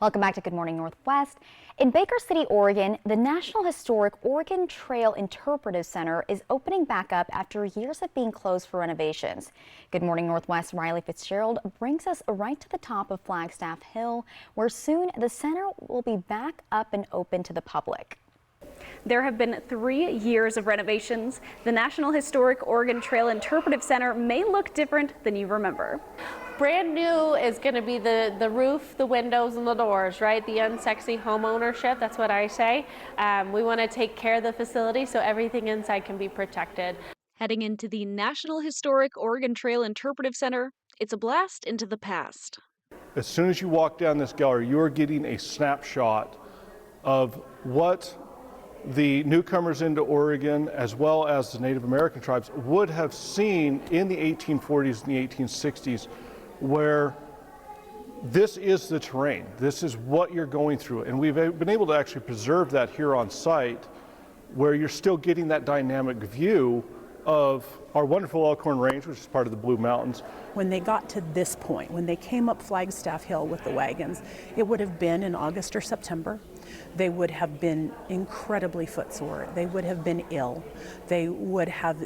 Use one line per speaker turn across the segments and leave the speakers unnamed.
Welcome back to Good Morning Northwest. In Baker City, Oregon, the National Historic Oregon Trail Interpretive Center is opening back up after years of being closed for renovations. Good Morning Northwest Rylee Fitzgerald brings us right to the top of Flagstaff Hill, where soon the center will be back up and open to the public.
There have been 3 years of renovations. The National Historic Oregon Trail Interpretive Center may look different than you remember.
Brand new is going to be the roof, the windows, and the doors, right? The unsexy home ownership, that's what I say. We want to take care of the facility so everything inside can be protected.
Heading into the National Historic Oregon Trail Interpretive Center, it's a blast into the past.
As soon as you walk down this gallery, you are getting a snapshot of what the newcomers into Oregon, as well as the Native American tribes, would have seen in the 1840s and the 1860s, where this is the terrain. This is what you're going through. And we've been able to actually preserve that here on site, where you're still getting that dynamic view of our wonderful Elkhorn Range, which is part of the Blue Mountains.
When they got to this point, when they came up Flagstaff Hill with the wagons, it would have been in August or September. They would have been incredibly footsore. They would have been ill. They would have,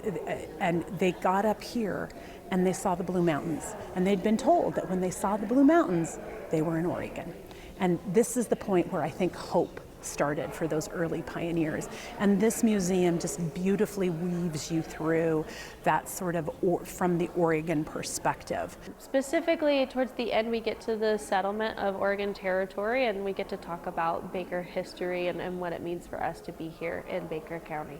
and they got up here and they saw the Blue Mountains. And they'd been told that when they saw the Blue Mountains, they were in Oregon. And this is the point where I think hope started for those early pioneers. And this museum just beautifully weaves you through that sort of from the Oregon perspective.
Specifically, towards the end, we get to the settlement of Oregon Territory, and we get to talk about Baker history and what it means for us to be here in Baker County.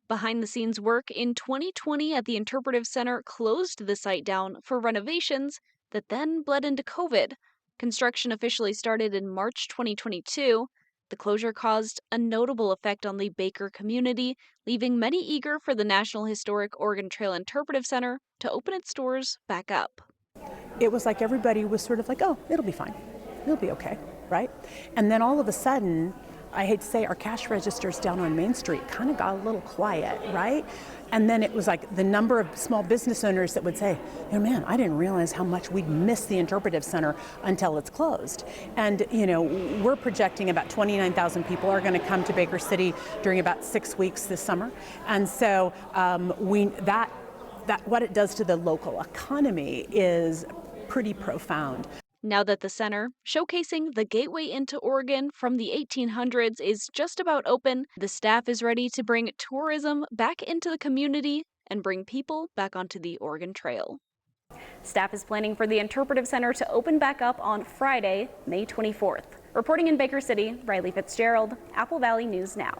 Behind the scenes work in 2020 at the Interpretive Center closed the site down for renovations that then bled into COVID. Construction officially started in March 2022. The closure caused a notable effect on the Baker community, leaving many eager for the National Historic Oregon Trail Interpretive Center to open its doors back up.
It was like everybody was sort of like, oh, it'll be fine. It'll be okay, right? And then all of a sudden, I hate to say, our cash registers down on Main Street kind of got a little quiet, right? And then it was like the number of small business owners that would say, oh man, I didn't realize how much we'd miss the Interpretive Center until it's closed. And we're projecting about 29,000 people are going to come to Baker City during about 6 weeks this summer. And so that what it does to the local economy is pretty profound.
Now that the center, showcasing the gateway into Oregon from the 1800s, is just about open, the staff is ready to bring tourism back into the community and bring people back onto the Oregon Trail. Staff is planning for the Interpretive Center to open back up on Friday, May 24th. Reporting in Baker City, Rylee Fitzgerald, Apple Valley News Now.